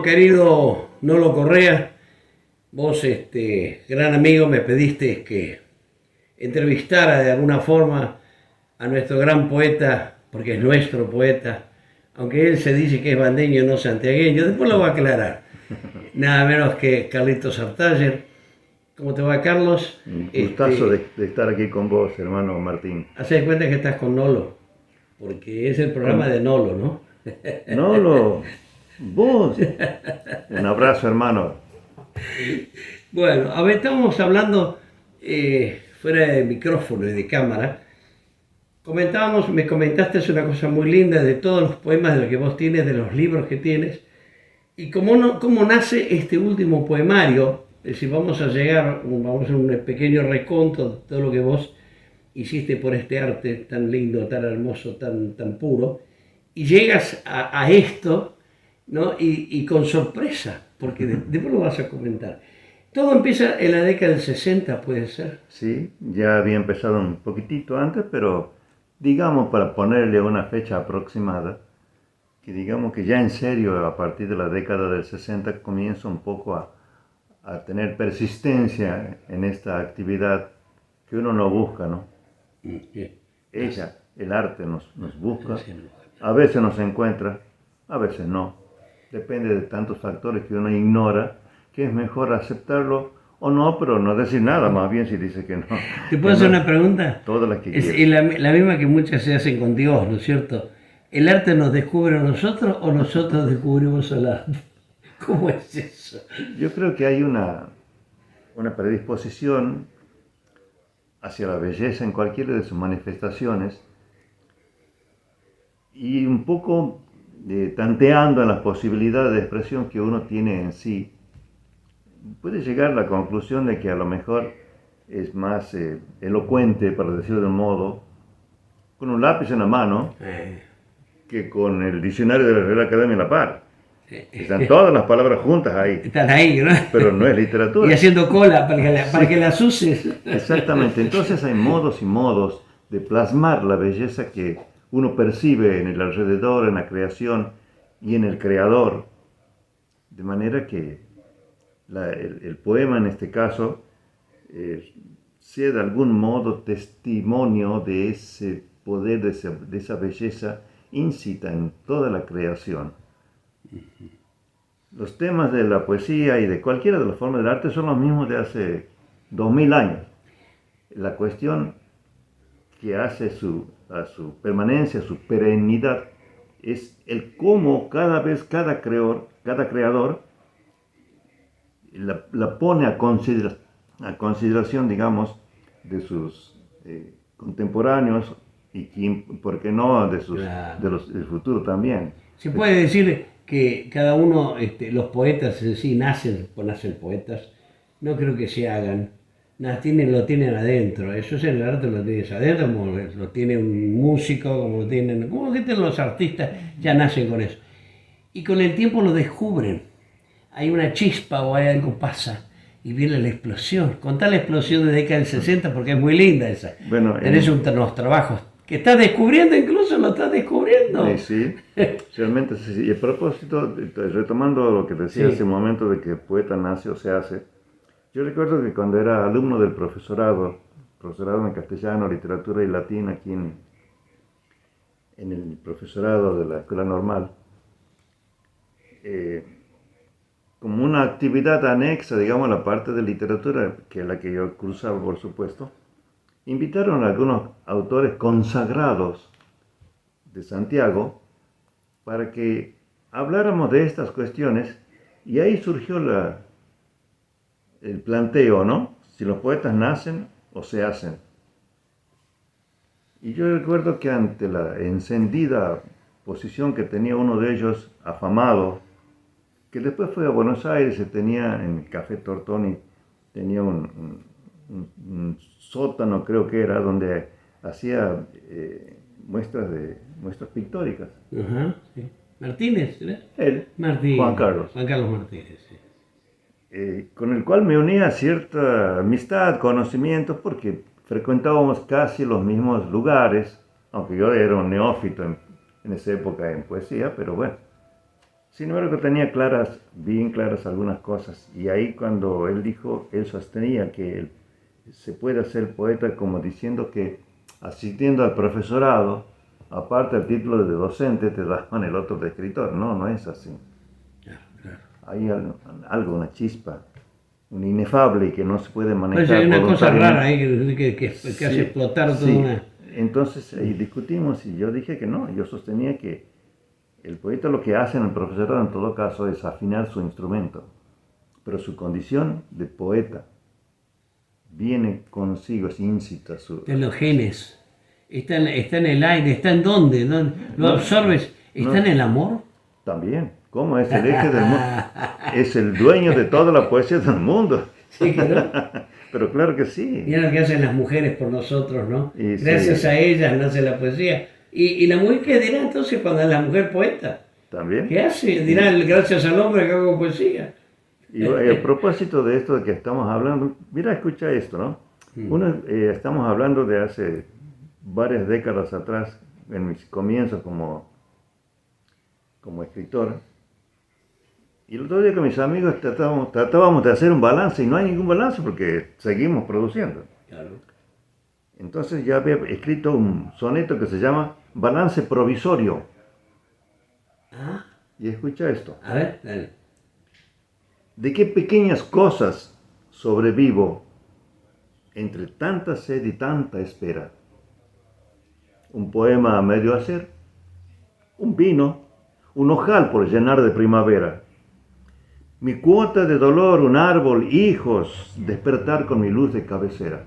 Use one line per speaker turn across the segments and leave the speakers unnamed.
Bueno, querido Nolo Correa, vos, gran amigo, me pediste que entrevistara de alguna forma a nuestro gran poeta, porque es nuestro poeta, aunque él se dice que es bandeño, no santiagueño, después lo va a aclarar. Nada menos que Carlitos Artayer. ¿Cómo te va, Carlos?
Un gustazo de estar aquí con vos, hermano Martín.
Hacé cuenta que estás con Nolo, porque es el programa
Con
de Nolo, ¿no?
Nolo, vos. Un abrazo, hermano.
Bueno, a ver, estábamos hablando fuera de micrófono y de cámara. Comentábamos, me comentaste es una cosa muy linda de todos los poemas de los que vos tienes, de los libros que tienes, y cómo nace este último poemario. Es decir, vamos a llegar, vamos a hacer un pequeño reconto de todo lo que vos hiciste por este arte tan lindo, tan hermoso, tan puro, y llegas a esto, ¿no? Y con sorpresa, porque después lo vas a comentar. Todo empieza en la década del 60, puede ser.
Sí, ya había empezado un poquitito antes, pero digamos para ponerle una fecha aproximada, que digamos que ya en serio a partir de la década del 60 comienzo un poco a tener persistencia en esta actividad que uno no busca, ¿no?
Bien.
Ella, el arte nos busca, a veces nos encuentra, a veces no. Depende de tantos factores que uno ignora, que es mejor aceptarlo o no, pero no decir nada, más bien si dice que no.
¿Te puedo hacer una pregunta?
Todas las que
Es
quieras.
la misma que muchas se hacen con Dios, ¿no es cierto? ¿El arte nos descubre a nosotros o nosotros descubrimos al arte? ¿Cómo es eso?
Yo creo que hay una predisposición hacia la belleza en cualquiera de sus manifestaciones y un poco tanteando en las posibilidades de expresión que uno tiene en sí, puede llegar a la conclusión de que a lo mejor es más elocuente, para decirlo de un modo, con un lápiz en la mano que con el diccionario de la Real Academia en la par. Están todas las palabras juntas ahí,
Están ahí, ¿no?
pero no es
Y
literatura.
haciendo cola para que las uses.
Exactamente, entonces hay modos y modos de plasmar la belleza que uno percibe en el alrededor, en la creación y en el creador, de manera que el poema en este caso sea de algún modo testimonio de ese poder, de esa belleza íncita en toda la creación. Los temas de la poesía y de cualquiera de las formas del arte son los mismos de hace 2000 años. La cuestión que hace a su permanencia, a su perennidad, es el cómo cada vez cada creador la pone a consideración, digamos, de sus contemporáneos y, ¿por qué no?,
Claro.
del futuro también.
Se puede decir que cada uno, los poetas en sí nacen poetas, no creo que se hagan, lo tienen adentro, eso es en el arte, lo tienes adentro, como lo tiene un músico, como que los artistas ya nacen con eso. Y con el tiempo lo descubren, hay una chispa o hay algo pasa y viene la explosión. Contá la explosión de década del 60 porque es muy linda esa.
Bueno,
Tenés unos trabajos que estás descubriendo, incluso lo estás descubriendo.
sí, realmente sí. Y a propósito, retomando lo que decía
Sí.
hace un momento de que poeta nace o se hace, yo recuerdo que cuando era alumno del profesorado en castellano, literatura y latín aquí en el profesorado de la escuela normal, como una actividad anexa, digamos, a la parte de literatura, que es la que yo cursaba, por supuesto, invitaron a algunos autores consagrados de Santiago para que habláramos de estas cuestiones y ahí surgió el planteo, ¿no? Si los poetas nacen o se hacen. Y yo recuerdo que ante la encendida posición que tenía uno de ellos, afamado, que después fue a Buenos Aires, se tenía en el Café Tortoni, tenía un sótano, creo que era, donde hacía muestras pictóricas.
Ajá, sí. Martínez, ¿verdad?
Él,
Martínez.
Juan Carlos,
Juan Carlos Martínez, sí.
con el cual me unía cierta amistad, conocimientos, porque frecuentábamos casi los mismos lugares, aunque yo era un neófito en esa época en poesía, pero bueno. Sin embargo, tenía claras, bien claras algunas cosas. Y ahí cuando él dijo, él sostenía que se puede ser poeta como diciendo que asistiendo al profesorado, aparte del título de docente, te daban el otro de escritor. No, no es así.
Claro, claro.
Hay algo, una chispa, un inefable que no se puede
Pues
manejar
hay una cosa
voluntariamente.
rara ahí que
Sí,
hace explotar toda
sí.
una...
Entonces ahí discutimos y yo dije que no, yo sostenía que el poeta lo que hace en el profesorado en todo caso es afinar su instrumento, pero su condición de poeta viene consigo, es íncita su...
de los genes. Está en el aire, está en dónde, ¿no? Lo
No,
absorbes, está
no,
en el amor.
también, ¿cómo es el eje del mundo? Es el dueño de toda la poesía del mundo.
Sí, que no.
Pero claro que sí.
Mira lo que hacen las mujeres por nosotros, ¿no?
Y
Gracias
sí,
a ellas nace la poesía. Y la mujer qué dirá entonces cuando es la mujer poeta?
también.
¿Qué hace? Dirá, gracias al hombre que hago poesía.
Y a propósito de esto de que estamos hablando, mira, escucha esto, ¿no? Estamos hablando de hace varias décadas atrás, en mis comienzos como escritor, y el otro día con mis amigos tratábamos de hacer un balance, y no hay ningún balance porque seguimos produciendo.
Claro.
Entonces ya había escrito un soneto que se llama Balance Provisorio,
Ah,
y escucha esto.
a ver, dale.
¿De qué pequeñas cosas sobrevivo entre tanta sed y tanta espera? Un poema a medio hacer, un vino, un ojal por llenar de primavera. Mi cuota de dolor, un árbol, hijos, despertar con mi luz de cabecera.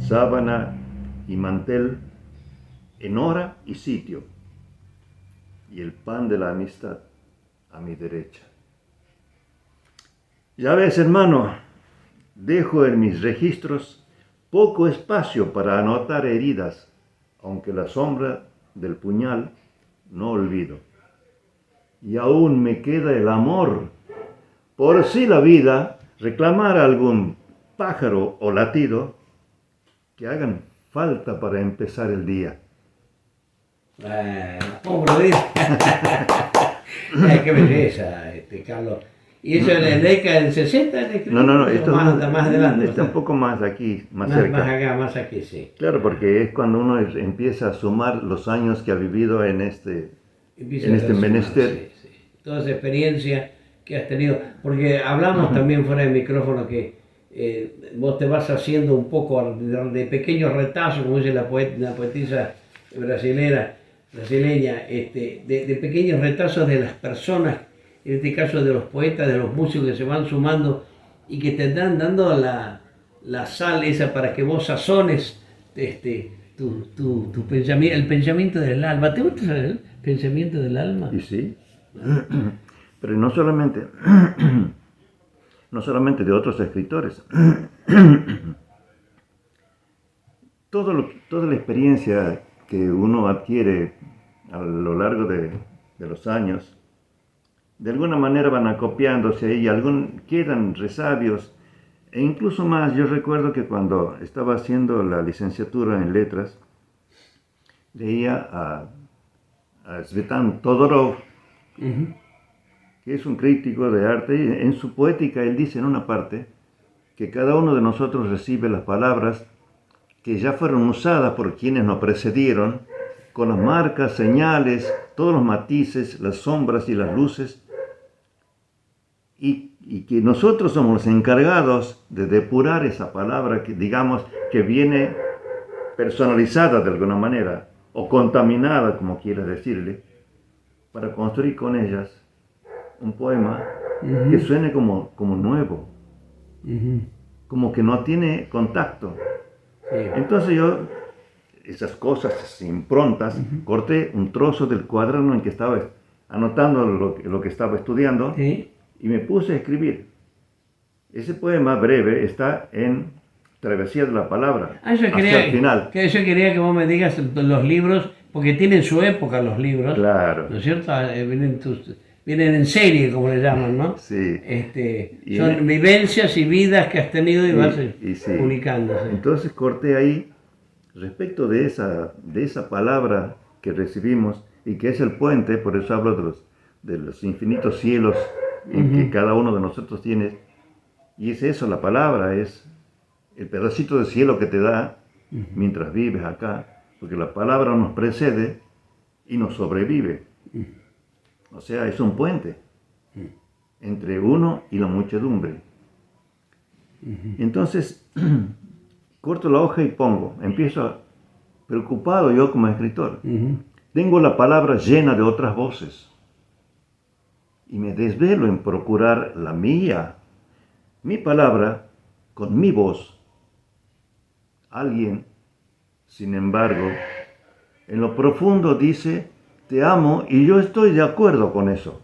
Sábana y mantel en hora y sitio, y el pan de la amistad a mi derecha. Ya ves, hermano, dejo en mis registros poco espacio para anotar heridas, aunque la sombra del puñal no olvido. Y aún me queda el amor, por si la vida reclamara algún pájaro o latido que hagan falta para empezar el día.
Pobre Dios. Ay, qué belleza, Carlos. ¿Y eso en la década del 60?
No, esto
más adelante.
está un poco más aquí, más
más
cerca.
acá, más aquí, sí.
Claro, porque es cuando uno empieza a sumar los años que ha vivido en este menester.
Sí, sí. Toda esa experiencia que has tenido. Porque hablamos también fuera del micrófono que vos te vas haciendo un poco de pequeños retazos, como dice la poetisa brasileña, de pequeños retazos de las personas, en este caso de los poetas, de los músicos que se van sumando y que te están dando la sal esa para que vos sazones tu pensamiento, el pensamiento del alma. ¿Te gusta el pensamiento del alma?
Y sí, pero no solamente, no solamente de otros escritores. Toda la experiencia que uno adquiere a lo largo de los años, de alguna manera van acopiándose y quedan resabios. E incluso más, yo recuerdo que cuando estaba haciendo la licenciatura en letras, leía a Svetan Todorov, que es un crítico de arte, y en su poética él dice en una parte que cada uno de nosotros recibe las palabras que ya fueron usadas por quienes nos precedieron, con las marcas, señales, todos los matices, las sombras y las luces, y que nosotros somos los encargados de depurar esa palabra que digamos que viene personalizada de alguna manera, o contaminada, como quieras decirle, para construir con ellas un poema que suene como nuevo, como que no tiene contacto.
Sí.
Entonces yo, esas cosas, esas improntas, corté un trozo del cuaderno en que estaba anotando lo que estaba estudiando,
Sí.
y me puse a escribir. Ese poema breve está en Travesía de la Palabra,
Yo
hacia el final.
yo quería que vos me digas los libros, porque tienen su época los libros,
Claro.
¿no es cierto? Vienen en serie, como le llaman, ¿no?
Sí.
Son vivencias y vidas que has tenido y vas
sí.
publicándose.
Entonces corté ahí, respecto de esa palabra que recibimos y que es el puente, por eso hablo de los infinitos cielos en que cada uno de nosotros tiene. Y es eso, la palabra es el pedacito de cielo que te da mientras vives acá, porque la palabra nos precede y nos sobrevive. O sea, es un puente entre uno y la muchedumbre. Entonces, corto la hoja y pongo, empiezo preocupado yo como escritor. Tengo la palabra llena de otras voces y me desvelo en procurar la mía, mi palabra con mi voz. Alguien, sin embargo, en lo profundo dice, te amo y yo estoy de acuerdo con eso.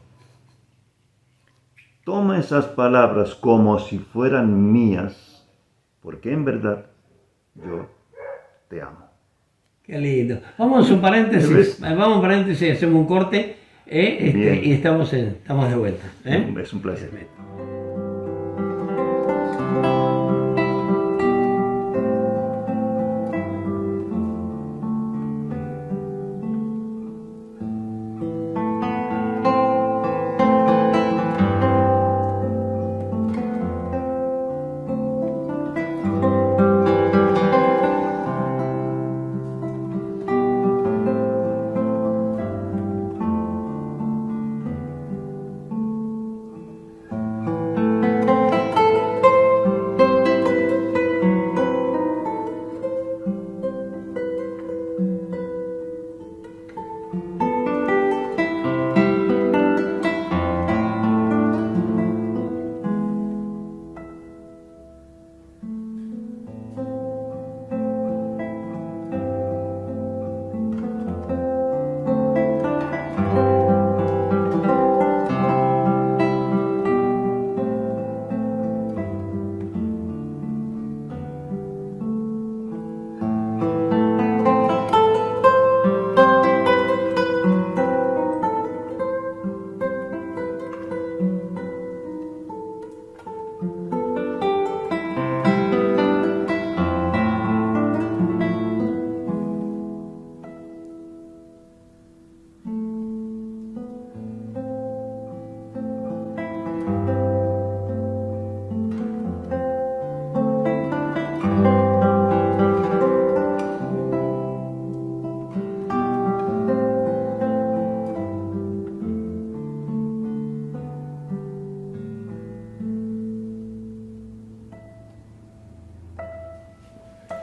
Toma esas palabras como si fueran mías, porque en verdad yo te amo.
Qué lindo. Vamos a un paréntesis, hacemos un corte y estamos de vuelta.
Es un placer.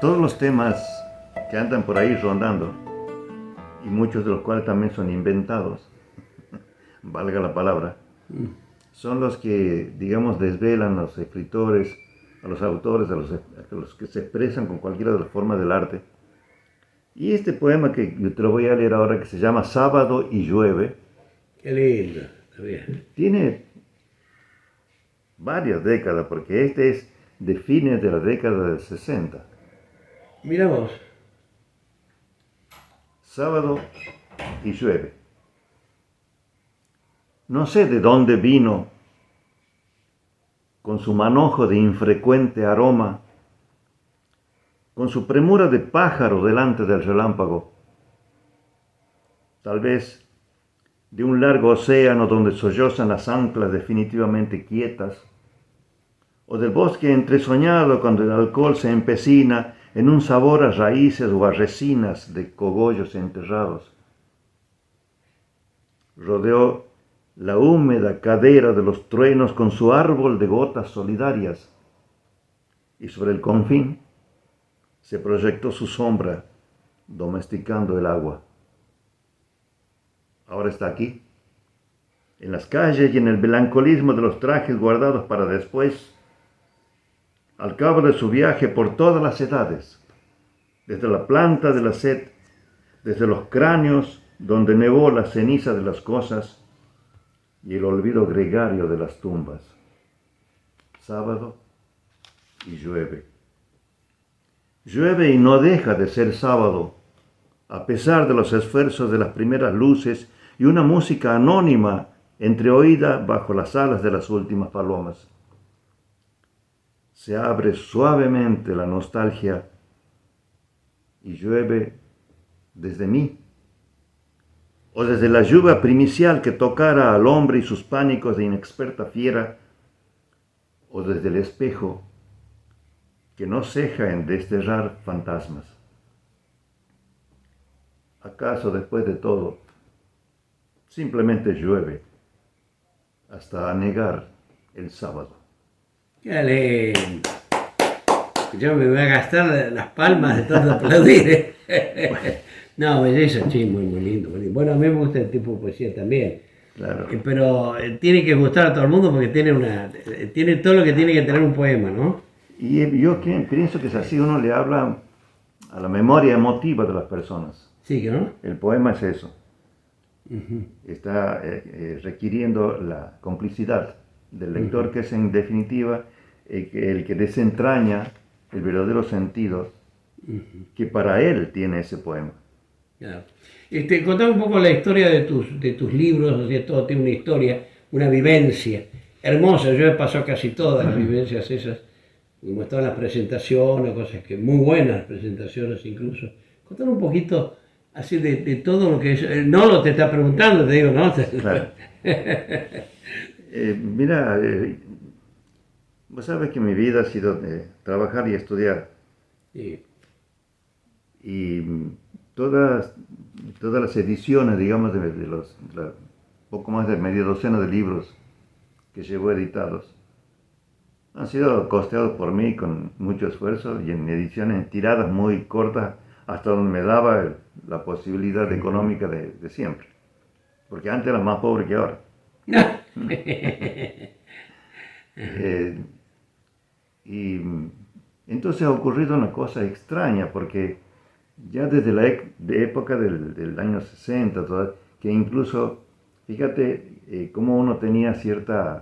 Todos los temas que andan por ahí rondando, y muchos de los cuales también son inventados, valga la palabra, son los que, digamos, desvelan a los escritores, a los autores, a los que se expresan con cualquiera de las formas del arte. Y este poema que te lo voy a leer ahora, que se llama Sábado y llueve.
Qué lindo, está bien.
Tiene varias décadas, porque este es de fines de la década del 60.
Mira vos.
Sábado y llueve. No sé de dónde vino, con su manojo de infrecuente aroma, con su premura de pájaro delante del relámpago. Tal vez de un largo océano donde sollozan las anclas definitivamente quietas, o del bosque entresoñado cuando el alcohol se empecina en un sabor a raíces o a resinas de cogollos enterrados. Rodeó la húmeda cadera de los truenos con su árbol de gotas solidarias, y sobre el confín se proyectó su sombra, domesticando el agua. Ahora está aquí, en las calles y en el melancolismo de los trajes guardados para después, al cabo de su viaje por todas las edades, desde la planta de la sed, desde los cráneos donde nevó la ceniza de las cosas y el olvido gregario de las tumbas. Sábado y llueve. Llueve y no deja de ser sábado, a pesar de los esfuerzos de las primeras luces y una música anónima entreoída bajo las alas de las últimas palomas. Se abre suavemente la nostalgia y llueve desde mí. o desde la lluvia primicial que tocara al hombre y sus pánicos de inexperta fiera, o desde el espejo que no ceja en desterrar fantasmas. ¿Acaso después de todo simplemente llueve hasta anegar el sábado?
Qué lindo. Yo me voy a gastar las palmas de tanto aplaudir. No, belleza, sí, muy, muy lindo, muy lindo. Bueno, a mí me gusta el tipo de poesía también.
Claro.
Pero tiene que gustar a todo el mundo porque tiene todo lo que tiene que tener un poema, ¿no?
Y yo pienso que es así, uno le habla a la memoria emotiva de las personas.
Sí, que no.
El poema es eso. Está requiriendo la complicidad del lector, que es en definitiva el que desentraña el verdadero sentido que para él tiene ese poema.
Claro. Contame un poco la historia de tus libros, o sea, todo tiene una historia, una vivencia hermosa. Yo he pasado casi todas las vivencias esas, como estaban las presentaciones, cosas que muy buenas presentaciones incluso. Contame un poquito así de todo lo que es. Nolo te está preguntando, te digo, ¿no?
Claro. Mira, vos sabes que mi vida ha sido trabajar y estudiar.
Sí.
Y todas las ediciones, digamos, de poco más de media docena de libros que llevo editados, han sido costeados por mí con mucho esfuerzo y en ediciones, tiradas muy cortas, hasta donde me daba la posibilidad económica de siempre. Porque antes era más pobre que ahora. Y entonces ha ocurrido una cosa extraña, porque ya desde la época del año 60, que incluso, fíjate cómo uno tenía cierto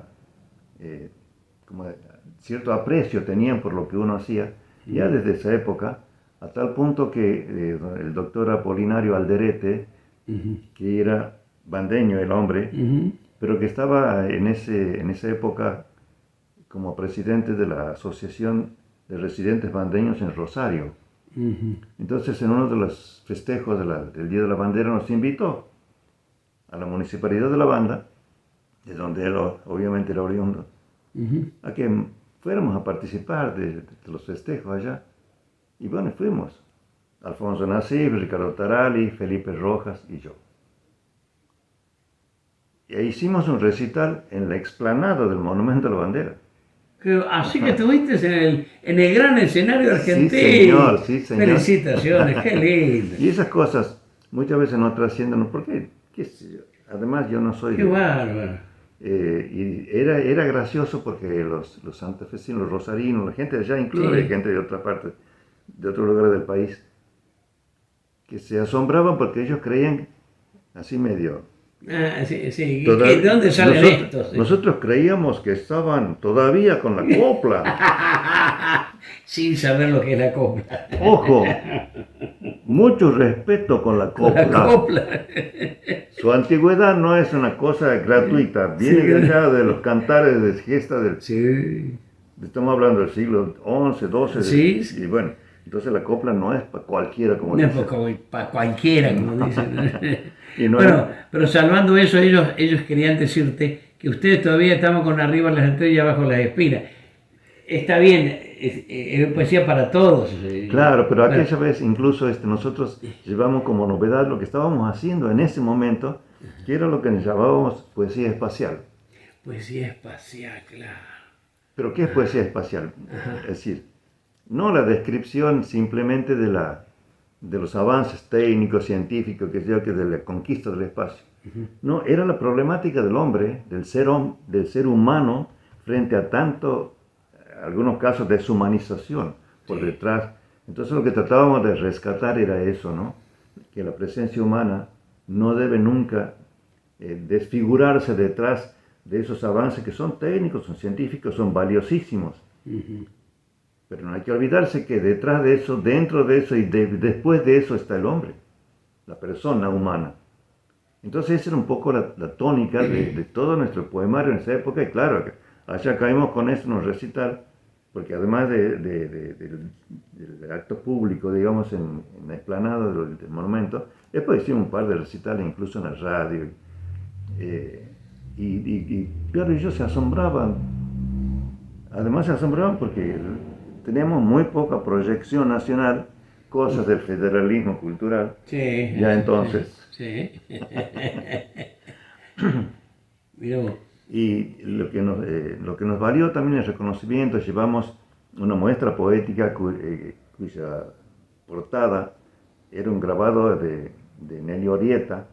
aprecio tenían por lo que uno hacía, ya desde esa época, a tal punto que el doctor Apolinario Alderete, que era bandeño el hombre, pero que estaba en esa época como presidente de la Asociación de Residentes Bandeños en Rosario. Entonces, en uno de los festejos del Día de la Bandera nos invitó a la municipalidad de La Banda, de donde él obviamente era oriundo, a que fuéramos a participar de los festejos allá. Y bueno, fuimos. Alfonso Nasif, Ricardo Tarali, Felipe Rojas y yo. Y ahí hicimos un recital en la explanada del Monumento a la Bandera.
Así que estuviste en el gran escenario argentino.
Sí, señor, sí, señor.
Felicitaciones, qué lindo.
Y esas cosas muchas veces no trascienden, porque además yo no soy...
Qué bárbaro.
Y era gracioso porque los santafesinos, los rosarinos, la gente de allá, incluso
Sí.
hay gente de otra parte, de otros lugares del país, que se asombraban porque ellos creían así medio...
Sí, sí. ¿De dónde salen estos?
Nosotros creíamos que estaban todavía con la copla.
Sin saber lo que es la copla.
Ojo, mucho respeto con la copla.
La copla.
Su antigüedad no es una cosa gratuita, viene
Sí.
de allá de los cantares de gesta del...
Sí.
Estamos hablando del siglo XI, XII,
Sí.
y bueno, entonces la copla no es para cualquiera, como
No es
dicen.
para cualquiera, como dicen.
Y no
Bueno, pero salvando eso, ellos querían decirte que ustedes todavía estamos con arriba las estrellas y abajo las espinas. Está bien, es poesía para todos.
Claro, pero
Bueno,
aquella vez incluso nosotros llevamos como novedad lo que estábamos haciendo en ese momento, que era lo que llamábamos poesía espacial.
poesía espacial, claro.
¿Pero qué es poesía espacial? Es decir, no la descripción simplemente de los avances técnicos, científicos, que de la conquista del espacio. No, era la problemática del hombre, del ser humano, frente a tanto, algunos casos, deshumanización por detrás. Entonces lo que tratábamos de rescatar era eso, ¿no? Que la presencia humana no debe nunca desfigurarse detrás de esos avances que son técnicos, son científicos, son valiosísimos. Pero no hay que olvidarse que detrás de eso, dentro de eso y después de eso está el hombre, la persona humana. Entonces esa era un poco la tónica de todo nuestro poemario en esa época, y claro, allá caímos con eso en un recital, porque además del acto público, digamos, en la explanada del monumento, después hicimos un par de recitales incluso en la radio. Y claro, ellos se asombraban. Además se asombraban porque teníamos muy poca proyección nacional, cosas del federalismo cultural.
Sí,
Ya entonces.
Sí. Mirá vos.
Y lo que nos valió también el reconocimiento, llevamos una muestra poética cuya portada era un grabado de Nelly Orieta,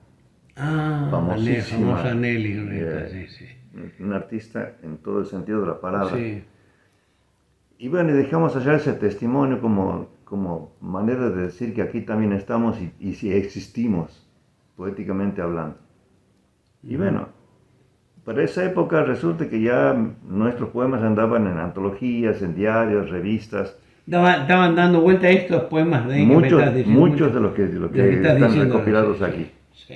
famosísima,
famosa Nelly Orieta, sí.
un artista en todo el sentido de la palabra.
Sí.
Y bueno, dejamos allá ese testimonio como manera de decir que aquí también estamos y si existimos, poéticamente hablando. Y bueno, para esa época resulta que ya nuestros poemas andaban en antologías, en diarios, revistas.
Estaban dando vuelta a estos poemas de
muchos de los que están recopilados
sí,
aquí.
Sí.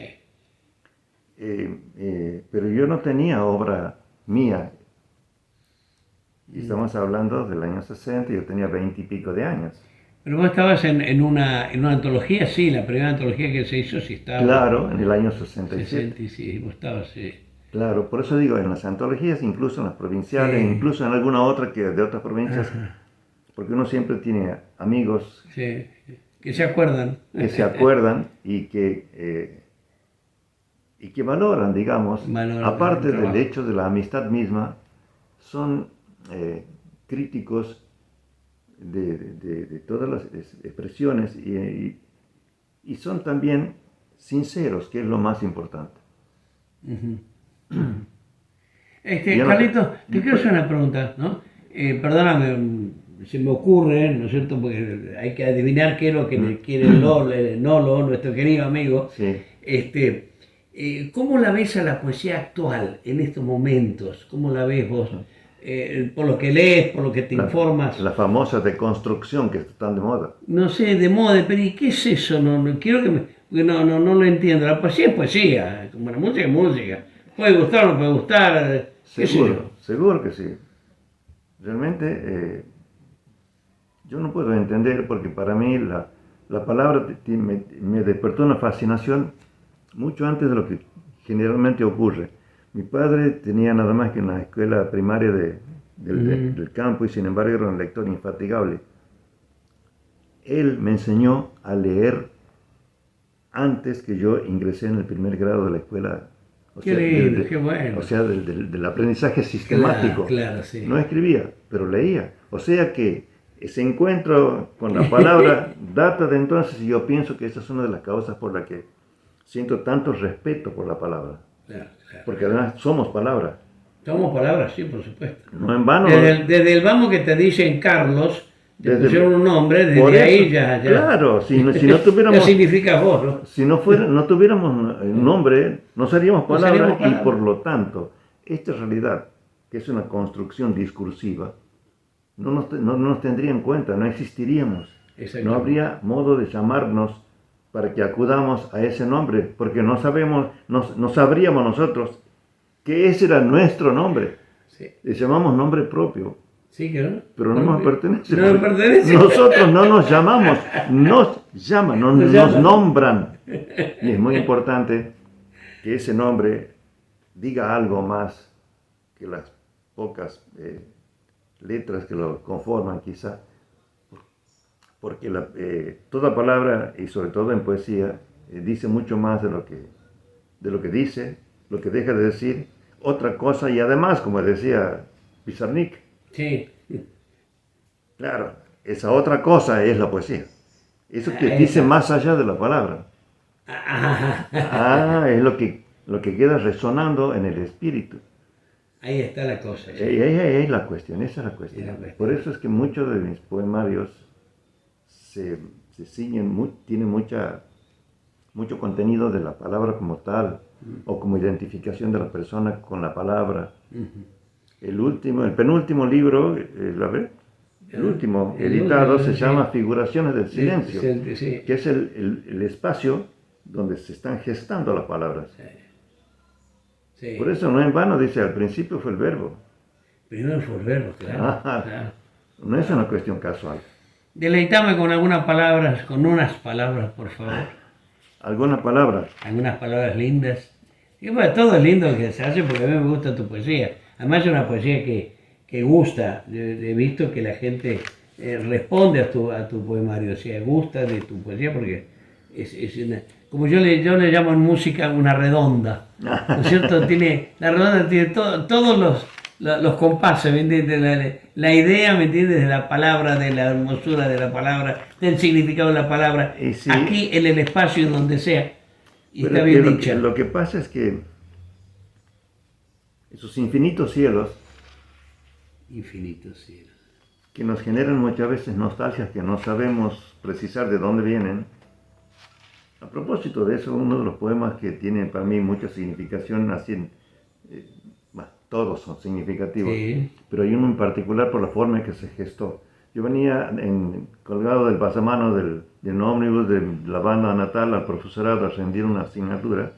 Pero yo no tenía obra mía. Y estamos hablando del año 60, yo tenía 20 y pico de años.
Pero vos estabas en una antología, sí, la primera antología que se hizo, sí estaba.
Claro, en el año 67.
Sí, vos estabas, sí.
Claro, por eso digo, en las antologías, incluso en las provinciales,
Sí.
incluso en alguna otra que de otras provincias, porque uno siempre tiene amigos
Sí, que se acuerdan.
y que valoran, digamos, aparte del hecho de la amistad misma, son críticos de todas las expresiones y son también sinceros, que es lo más importante.
Carlitos, te quiero hacer una pregunta, ¿no? Perdóname, se me ocurre, ¿no es cierto? Porque hay que adivinar qué es lo que le quiere Nolo, nuestro querido amigo.
Sí.
¿Cómo la ves a la poesía actual en estos momentos? ¿Cómo la ves vos? Por lo que lees, por lo que te informas.
La famosa deconstrucción que está tan de moda.
No sé, de moda, pero ¿y qué es eso? No quiero porque no lo entiendo. La poesía es poesía, como la música es música. Puede gustar o no puede gustar.
Seguro que sí. Realmente yo no puedo entender porque para mí la palabra me despertó una fascinación mucho antes de lo que generalmente ocurre. Mi padre tenía nada más que una escuela primaria del campo y sin embargo era un lector infatigable. Él me enseñó a leer antes que yo ingresé en el primer grado de la escuela.
Qué lindo, qué bueno.
O sea, del aprendizaje sistemático.
Claro, sí.
No escribía, pero leía. O sea que ese encuentro con la palabra data de entonces y yo pienso que esa es una de las causas por las que siento tanto respeto por la palabra.
Claro.
Porque además somos palabras.
Somos palabras, sí, por supuesto.
No en vano.
Desde el vamos que te dicen Carlos, te pusieron un nombre, desde ahí ya.
Claro, si no tuviéramos.
¿Qué significa vos, no?
Si no tuviéramos nombre, no seríamos palabras y por lo tanto, esta realidad, que es una construcción discursiva, no nos tendría en cuenta, no existiríamos. No habría modo de llamarnos para que acudamos a ese nombre, porque no sabríamos nosotros que ese era nuestro nombre.
Sí.
Le llamamos nombre propio.
Sí, claro.
Pero no nos pertenece.
No nos pertenece.
Nosotros no nos llamamos, nos llaman, nos nombran. Y es muy importante que ese nombre diga algo más que las pocas letras que lo conforman quizá. Porque toda palabra, y sobre todo en poesía, dice mucho más de lo que dice, lo que deja de decir, otra cosa, y además, como decía Pizarnik,
sí.
Claro, esa otra cosa es la poesía. Eso que dice más allá de la palabra. Es lo que queda resonando en el espíritu.
Ahí está la cosa. Sí.
Ahí es la cuestión, esa es la cuestión. Por eso es que muchos de mis poemarios se tienen mucho contenido de la palabra como tal, o como identificación de la persona con la palabra. El penúltimo libro, el último editado se llama Figuraciones del Silencio, que es el espacio donde se están gestando las palabras.
Sí.
Por eso no en vano dice, al principio fue el verbo.
Primero fue el verbo, claro.
No es una cuestión casual.
Deleítame con algunas palabras, con unas palabras, por favor.
¿Alguna palabra?
Algunas palabras lindas. Y bueno, todo es lindo lo que se hace porque a mí me gusta tu poesía. Además es una poesía que gusta. He visto que la gente responde a tu poemario, o sea, gusta de tu poesía porque es una, como yo le llamo en música una redonda, ¿no es cierto? La redonda tiene todos los compases, ¿me entiendes? La idea, ¿me entiendes? De la palabra, de la hermosura de la palabra, del significado de la palabra,
Y sí,
aquí en el espacio, donde sea, y
pero
está
es que
bien dicha.
lo que pasa es que esos infinitos cielos
Infinitos cielos.
que nos generan muchas veces nostalgias que no sabemos precisar de dónde vienen. A propósito de eso, uno de los poemas que tiene para mí mucha significación, así, bueno, todos son significativos,
Sí.
pero hay uno en particular por la forma en que se gestó. Yo venía colgado del pasamanos del ómnibus de la banda natal al profesorado a rendir una asignatura,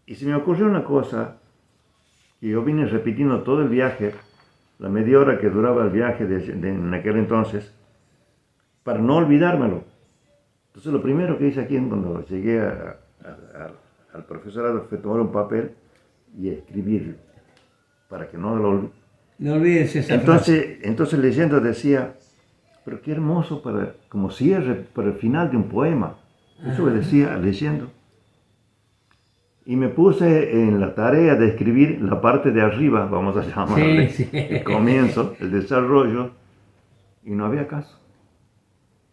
y se me ocurrió una cosa que yo vine repitiendo todo el viaje, la media hora que duraba el viaje en aquel entonces, para no olvidármelo. Entonces lo primero que hice aquí cuando llegué al profesorado fue tomar un papel y escribir para que no lo olvide.
No olvides esa frase.
Entonces leyendo decía, pero qué hermoso como cierre para el final de un poema. Eso me decía leyendo. Y me puse en la tarea de escribir la parte de arriba, vamos a llamarle,
Sí, sí.
el comienzo, el desarrollo, y no había caso.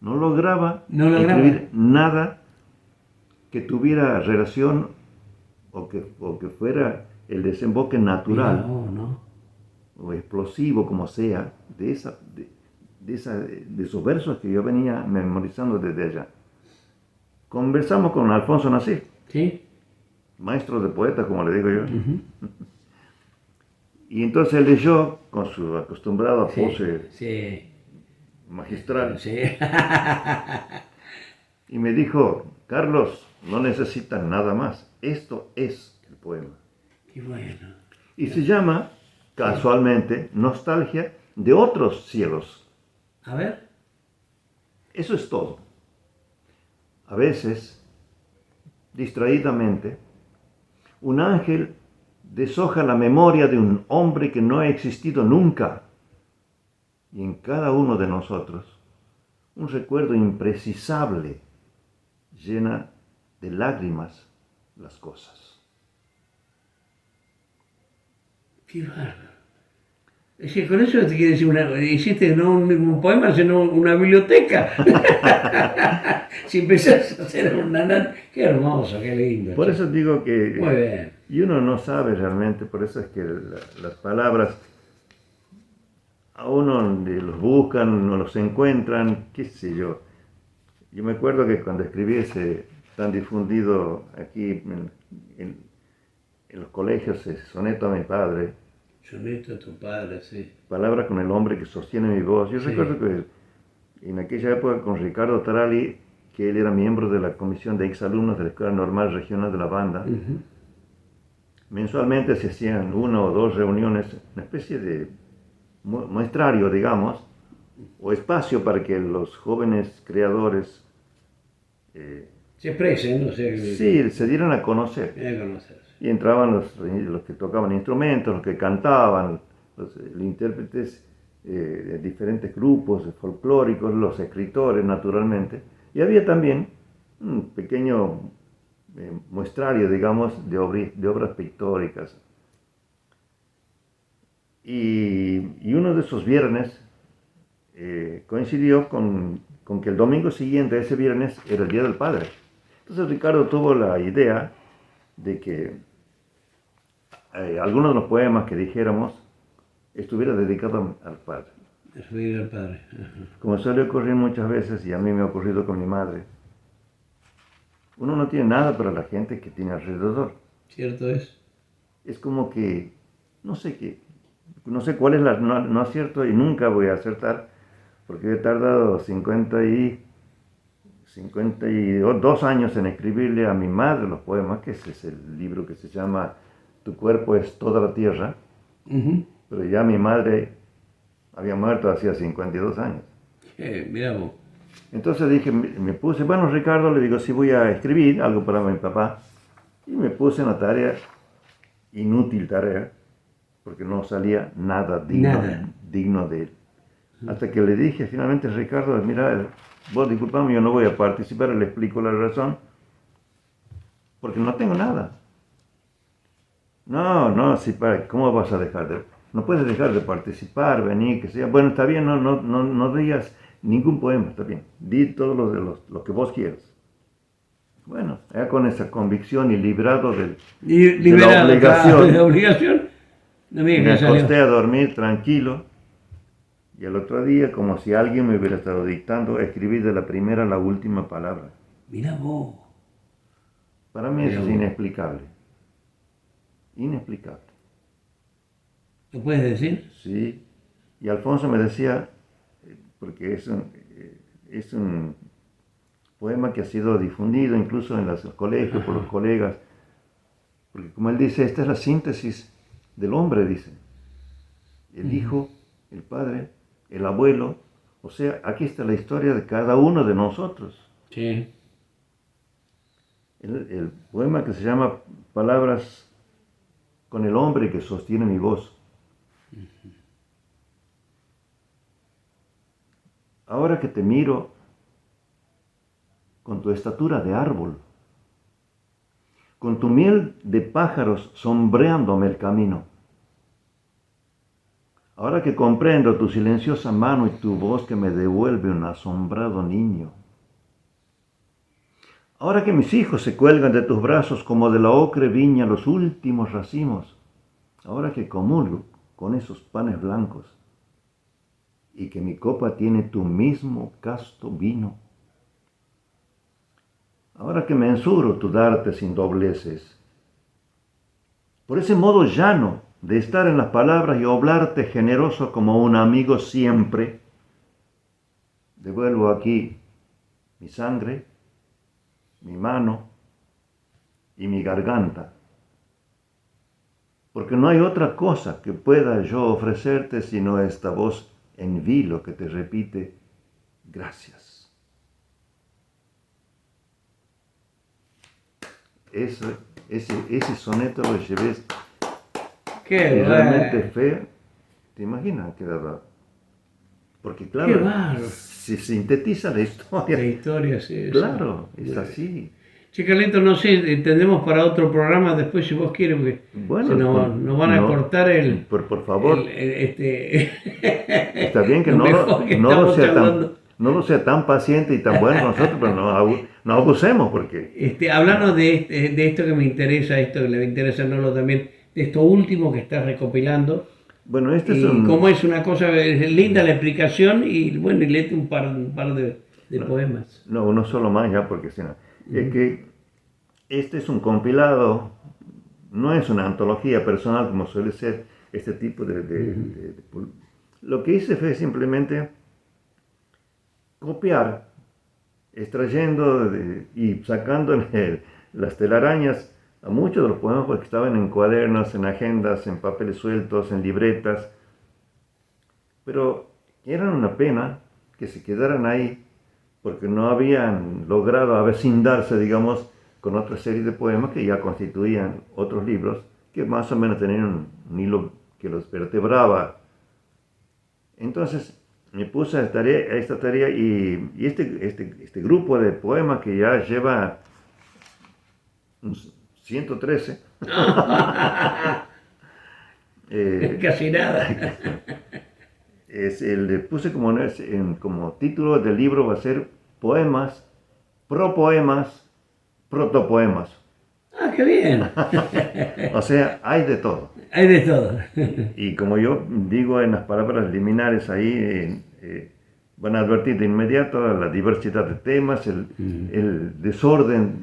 No lograba escribir nada que tuviera relación o que fuera el desemboque natural o explosivo, como sea, de esos versos que yo venía memorizando desde allá. Conversamos con Alfonso Nasif,
¿Sí?
maestro de poetas, como le digo yo. Y entonces él leyó con su acostumbrada pose magistral.
Sí.
Y me dijo, Carlos, no necesitas nada más. Esto es el poema.
Qué bueno.
Y se llama, casualmente, Nostalgia de otros cielos.
A ver.
Eso es todo. A veces, distraídamente, un ángel deshoja la memoria de un hombre que no ha existido nunca. Y en cada uno de nosotros, un recuerdo imprecisable llena de lágrimas las cosas.
Qué bárbaro. Es que con eso te quiere decir, hiciste no un poema, sino una biblioteca. Si empezás a hacer qué hermoso, qué lindo.
Por eso digo que...
Muy bien.
Y uno no sabe realmente, por eso es que las palabras a uno los buscan, no los encuentran, qué sé yo. Yo me acuerdo que cuando escribí ese tan difundido aquí en los colegios, ese soneto a mi padre,
Soneto a tu padre, sí.
palabras con el hombre que sostiene mi voz. Yo recuerdo que en aquella época con Ricardo Tarali, que él era miembro de la comisión de exalumnos de la Escuela Normal Regional de la Banda, mensualmente se hacían 1 o 2 reuniones, una especie de muestrario, digamos, o espacio para que los jóvenes creadores
se expresen, no sé.
Sí, se dieron a conocer. Y entraban los que tocaban instrumentos, los que cantaban, los intérpretes de diferentes grupos folclóricos, los escritores, naturalmente. Y había también un pequeño muestrario, digamos, de obras pictóricas. Y uno de esos viernes coincidió con que el domingo siguiente, ese viernes, era el Día del Padre. Entonces Ricardo tuvo la idea de que algunos de los poemas que dijéramos estuviera dedicado al padre.
Al padre.
Como suele ocurrir muchas veces, y a mí me ha ocurrido con mi madre, uno no tiene nada para la gente que tiene alrededor.
Cierto es.
Es como que, no sé cuál es no acierto y nunca voy a acertar, porque he tardado 52 años en escribirle a mi madre los poemas, que ese es el libro que se llama Tu cuerpo es toda la tierra, pero ya mi madre Había muerto hacía 52 años.
Mirá vos.
Entonces dije, me puse, bueno, Ricardo, le digo, sí voy a escribir algo para mi papá. Y me puse una tarea, inútil tarea, porque no salía nada
Nada.
digno de él. Hasta que le dije finalmente, Ricardo, mira, vos disculpame, yo no voy a participar, le explico la razón, porque no tengo nada. No, sí, ¿cómo vas a dejar de...? No puedes dejar de participar, venir, que sea. Bueno, está bien, no digas ningún poema, está bien. Di todo lo que vos quieras. Bueno, ya con esa convicción y librado de la
Liberado, claro, de la
obligación,
obligación. No me
me
digas que
acosté
salió.
a dormir tranquilo. Y el otro día, como si alguien me hubiera estado dictando, escribí de la primera a la última palabra.
Mirá vos.
Para mí
Mirá
eso es
vos.
inexplicable. Inexplicable.
¿Lo puedes decir?
Sí. Y Alfonso me decía, porque es un poema que ha sido difundido incluso en los colegios por los colegas, porque como él dice, esta es la síntesis del hombre, dice. El hijo, el padre, el abuelo, o sea, aquí está la historia de cada uno de nosotros.
Sí.
El poema que se llama Palabras con el hombre que sostiene mi voz. Ahora que te miro con tu estatura de árbol, con tu miel de pájaros sombreándome el camino, ahora que comprendo tu silenciosa mano y tu voz que me devuelve un asombrado niño, ahora que mis hijos se cuelgan de tus brazos como de la ocre viña los últimos racimos, ahora que comulgo con esos panes blancos y que mi copa tiene tu mismo casto vino, ahora que me ensuro tu darte sin dobleces, por ese modo llano de estar en las palabras y oblarte generoso como un amigo siempre, devuelvo aquí mi sangre, mi mano y mi garganta, porque no hay otra cosa que pueda yo ofrecerte sino esta voz en vilo que te repite gracias. Ese soneto lo llevé
Qué
y realmente
bueno.
fue, ¿te imaginas qué verdad? Porque
Qué
claro,
bárbaro.
se sintetiza la
La
historia.
historia, sí, sí.
Claro, es así.
Che, Carlito, no sé, tendremos para otro programa después si vos quieres, porque
Bueno,
nos van a
no,
cortar
por favor, está bien que
lo mejor que estamos charlando.
no lo sea tan paciente y tan bueno con nosotros, pero no abusemos porque...
Hablando de esto que me interesa, esto que le interesa a Nolo también, de esto último que estás recopilando,
Bueno, este es
y
un...
cómo es una cosa, es linda la explicación, y bueno, y léete un par de
No,
poemas.
no, uno solo más ya, porque si no... Es que este es un compilado, no es una antología personal como suele ser este tipo Lo que hice fue simplemente copiar, extrayendo y sacando las telarañas a muchos de los poemas que estaban en cuadernos, en agendas, en papeles sueltos, en libretas, pero eran una pena que se quedaran ahí porque no habían logrado avecindarse, digamos, con otra serie de poemas que ya constituían otros libros que más o menos tenían un hilo que los vertebraba. Entonces me puse a esta tarea y este grupo de poemas que ya lleva 113,
Casi nada.
le puse como título del libro va a ser Poemas, Propoemas, Protopoemas.
Ah, qué bien.
O sea, hay de todo.
Hay de todo.
Y como yo digo en las palabras liminares ahí, van a advertir de inmediato la diversidad de temas, el desorden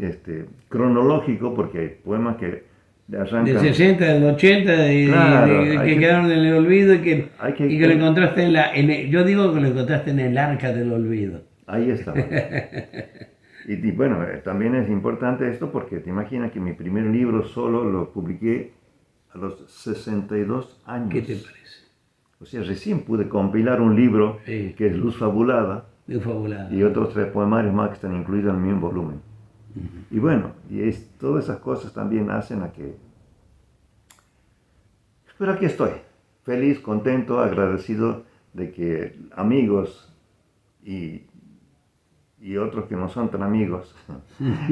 cronológico, porque hay poemas que
Del
arrancan...
60, del 80,
Claro,
de que quedaron en el olvido
hay
y que lo encontraste yo digo que lo encontraste en el arca del olvido.
ahí estaban. Y bueno, también es importante esto porque te imaginas que mi primer libro solo lo publiqué a los 62 años.
¿Qué te parece?
O sea, recién pude compilar un libro
Sí.
que es Luz Fabulada
Muy fabulado.
y otros 3 poemarios más que están incluidos en el mismo volumen. Y bueno, todas esas cosas también hacen a que... Pero aquí estoy, feliz, contento, agradecido de que amigos y otros que no son tan amigos,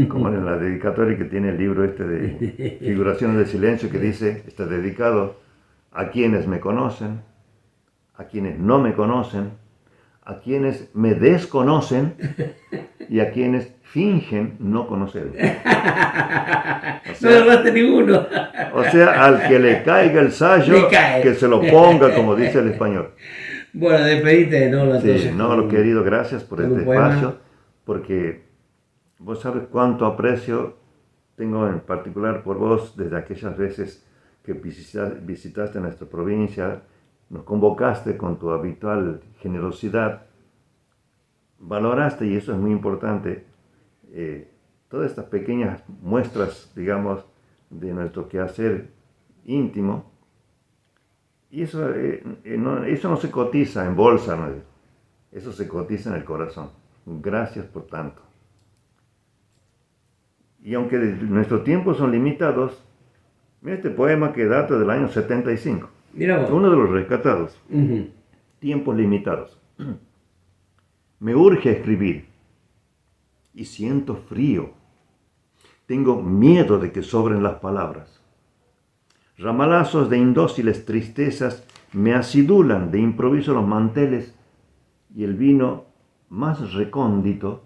como en la dedicatoria que tiene el libro este de Figuraciones del Silencio, que dice, está dedicado a quienes me conocen, a quienes no me conocen, a quienes me desconocen y a quienes fingen no conocerme.
No agarraste ninguno.
O sea, al que le caiga el sayo,
Le cae.
que se lo ponga, como dice el español.
Bueno, despedite de Nolo entonces.
Sí, Nolo, querido, gracias por
con
este
un poema.
espacio, porque vos sabes cuánto aprecio tengo en particular por vos desde aquellas veces que visitaste nuestra provincia, nos convocaste con tu habitual generosidad, valoraste, y eso es muy importante, todas estas pequeñas muestras, digamos, de nuestro quehacer íntimo, y eso no se cotiza en bolsa, ¿no? Eso se cotiza en el corazón. Gracias por tanto. Y aunque nuestros tiempos son limitados, mira este poema que data del año 75.
Mira vos.
Uno de los rescatados. Tiempos limitados. Me urge escribir y siento frío. Tengo miedo de que sobren las palabras. Ramalazos de indóciles tristezas me acidulan de improviso los manteles y el vino más recóndito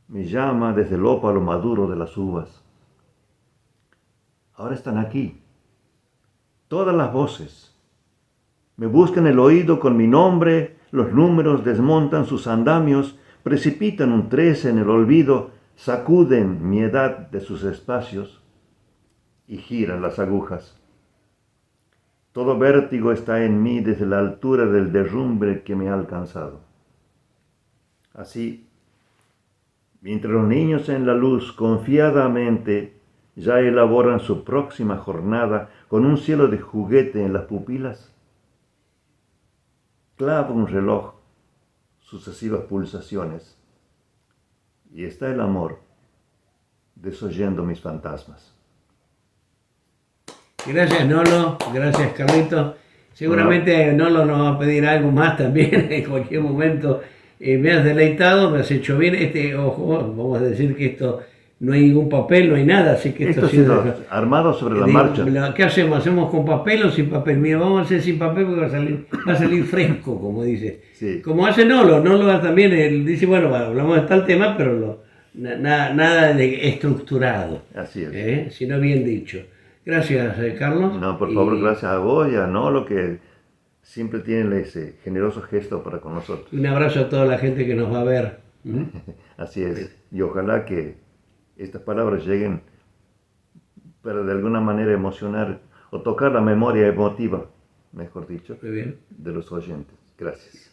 me llama desde el ópalo maduro de las uvas. Ahora están aquí, todas las voces. Me buscan el oído con mi nombre, los números desmontan sus andamios, precipitan un 13 en el olvido, sacuden mi edad de sus espacios y giran las agujas. Todo vértigo está en mí desde la altura del derrumbe que me ha alcanzado. Así, mientras los niños en la luz confiadamente ya elaboran su próxima jornada con un cielo de juguete en las pupilas, clava un reloj sucesivas pulsaciones y está el amor desoyendo mis fantasmas.
Gracias Nolo, gracias Carlito. Seguramente Nolo nos va a pedir algo más también en cualquier momento. Me has deleitado, me has hecho bien. Ojo, vamos a decir que esto no hay ningún papel, no hay nada, así que
Esto ha sido armado sobre la marcha.
¿Qué hacemos? ¿Hacemos con papel o sin papel? Mira, vamos a hacer sin papel porque va a salir fresco, como dice.
Sí.
Como hace Nolo también, él dice, bueno, hablamos de tal tema, pero nada de estructurado.
Así es.
Sino bien dicho. Gracias, Carlos.
No, por favor, gracias a vos y a Nolo, que siempre tienen ese generoso gesto para con nosotros.
Un abrazo a toda la gente que nos va a ver.
Así es. Y ojalá que estas palabras lleguen para de alguna manera emocionar o tocar la memoria emotiva, mejor dicho,
Muy bien.
de los oyentes. Gracias.